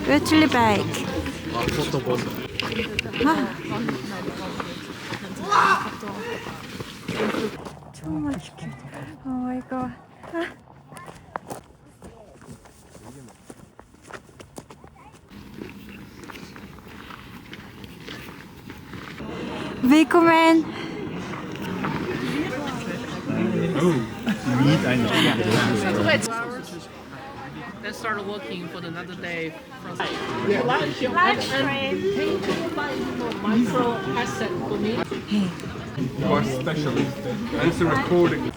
Uetliberg. 정말 맛있게. 오 마이 갓. Willkommen. Then started looking for another day from Live stream. micro asset for me. You are specialist. And it's a recording.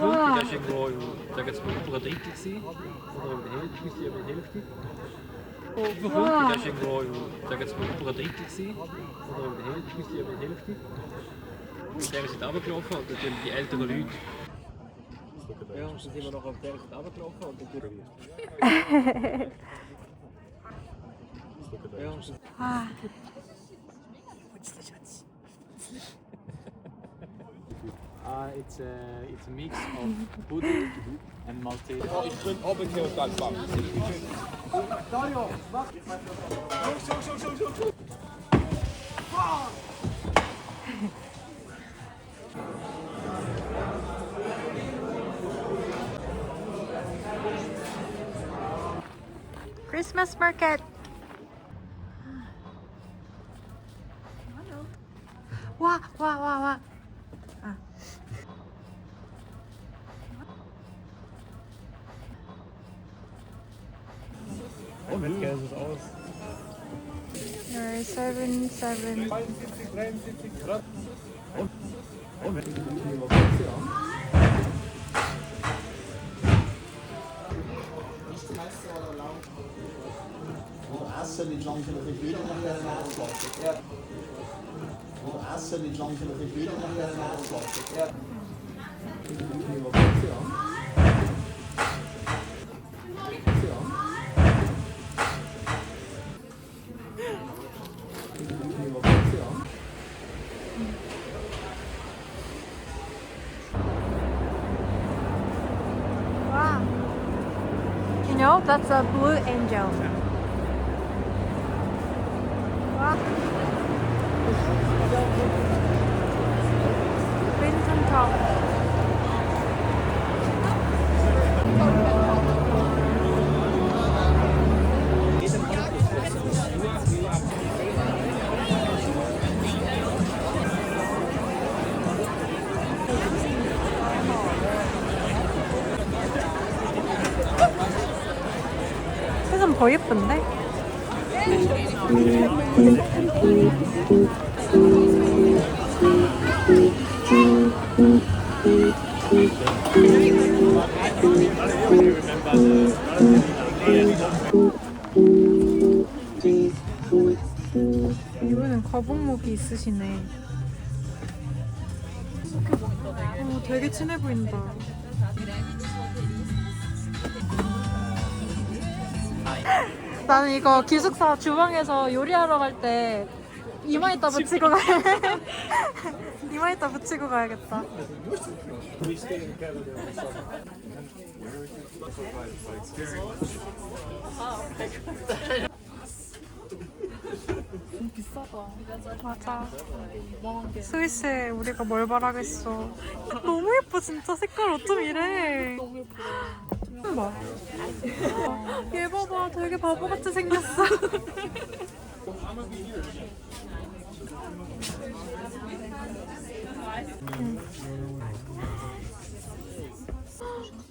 와. Als je gewoon, dat het voor de drie zie, voor de hele kwestie en de helft. 와. Als je gewoon, dat het voor de drie zie, voor de hele kwestie en de helft. Daar is het afgelopen, want dat zijn die ältere Leute. Ja, ze zijn nog op daar is het afgelopen, want dat 아. It's a mix of pudding and Maltese. Ich bin objektiv dankbar. Christmas market. 와, 와, 와, 와. 아. Met kaas is alles. There are 7. Essen niet lang genoeg in Belle naar de naslag. Essen niet lang genoeg in Belle naar de naslag. Wow. You know, that's a blue angel. Wow. Crimson top. 세상 더 예쁜데? 이분은 거북목이 있으시네. 되게 친해 보인다. 나는 이거 기숙사 주방에서 요리하러 갈 때 이마에다 붙이고 이마에다 붙이고 가야겠다. 맞아. 스위스에 우리가 뭘 바라겠어. 너무 예뻐 진짜. 색깔 어쩜 이래. 너무 예쁘다. 봐. 얘 봐봐. 되게 바보같이 생겼어.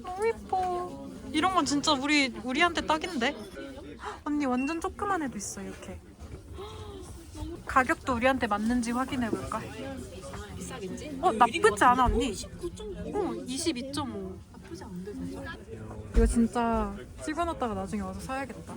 너무 예뻐. 이런 건 진짜 우리한테 딱인데? 언니 완전 조그만 애도 있어 이렇게. 가격도 우리한테 맞는지 확인해 볼까? 비싸겠지? 나쁘지 않아 언니. 22.5. 나쁘지 않은데 진짜? 이거 진짜 찍어놨다가 나중에 와서 사야겠다.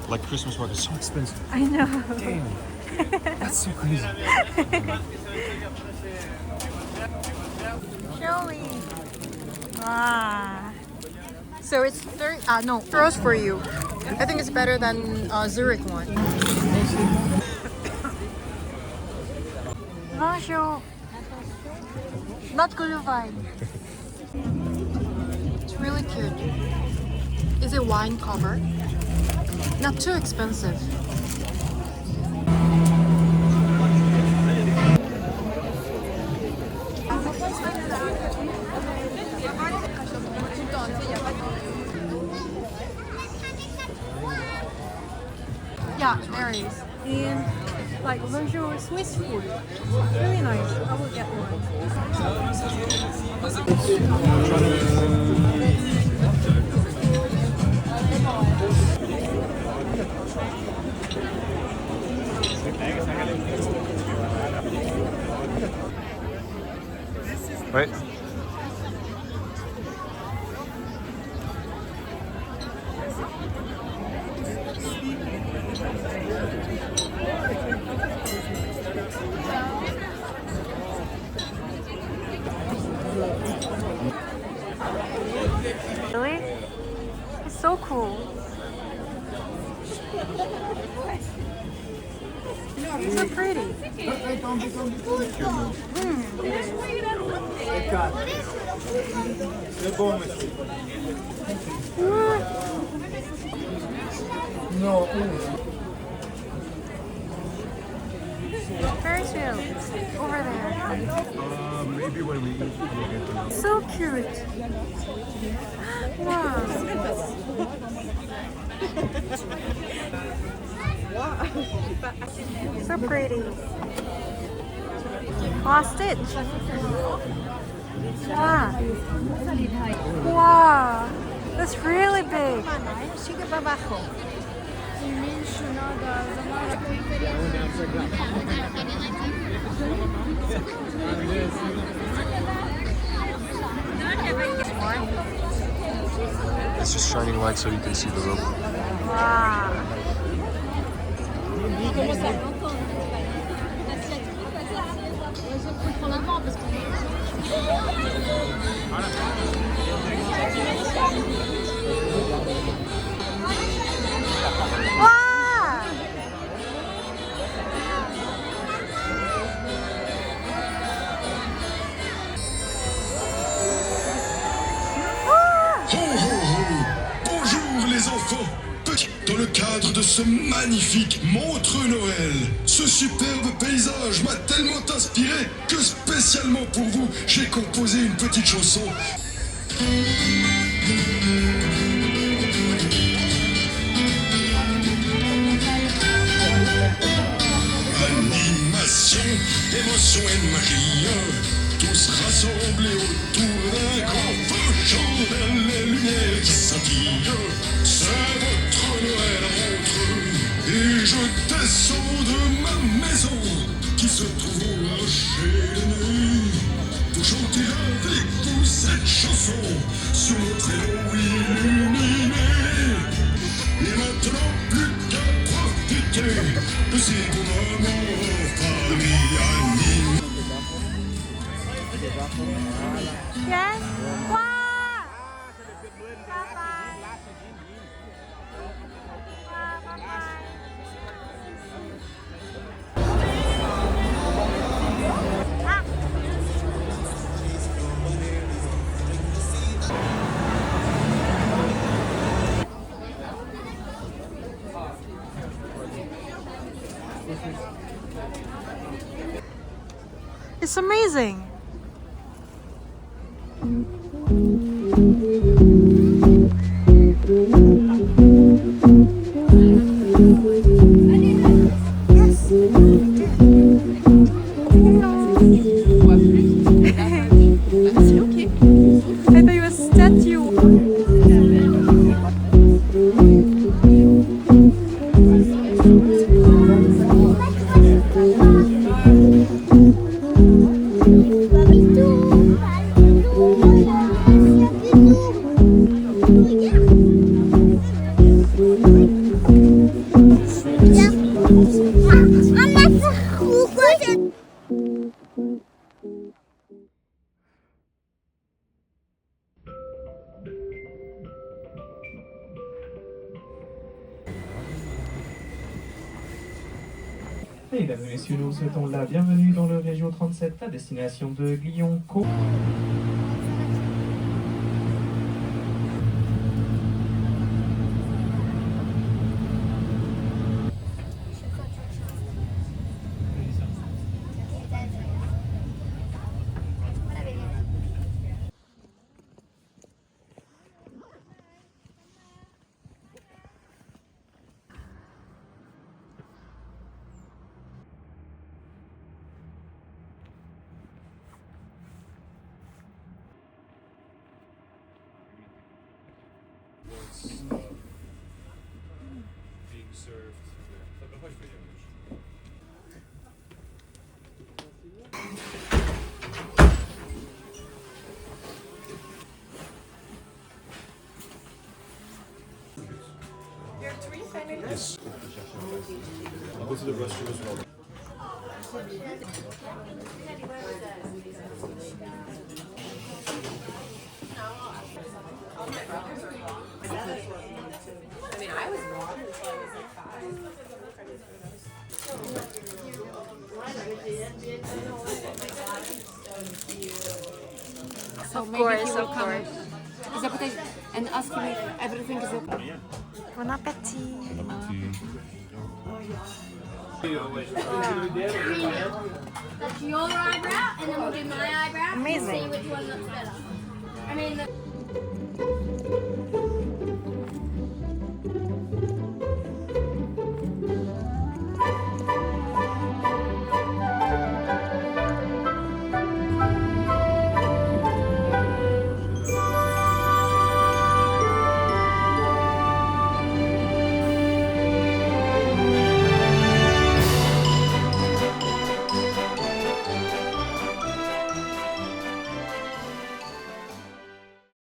Like Christmas market, so expensive. I know. Damn, that's so crazy. Surely. So it's 30. No, euros for you. I think it's better than Zurich one. Bonjour. Not Glühwein. It's really cute. Is it wine cover? Not too expensive. Yeah, there is. And like bonjour Swiss food. Really nice. I will get one. Right? Really? It's so cool. It's so pretty. Very chill. Over there. Maybe when we eat, we'll get to know. So cute. Wow. So pretty. Stitch. Wow. Wow. That's really big. It's just shining light so you can see the rope. Wow. Wow. Bonjour les enfants. Dans le cadre de ce magnifique Montreux Noël, ce superbe paysage m'a tellement inspiré que spécialement pour vous, j'ai composé une petite chanson. Animation, émotion et lumière qui scintille. C'est votre Noël à Montreux. Et je descends de ma maison qui se trouve au rocher de nuit pour chanter avec vous cette chanson sur mon traîneau illuminé. Et maintenant, plus qu'à profiter de ces bons moments familiales. Yes. Wow. Bye-bye. Bye-bye. It's amazing. I thought you were a statue. Mesdames et messieurs, nous vous souhaitons la bienvenue dans le Région 37 à destination de Glion-Co. Being served. Yes. I'll go to the restroom as well. Of course, of course. And ask him if everything is okay. Bon appétit. That's your eyebrow, and then we'll do my eyebrow. Amazing. And see which one looks better. I mean,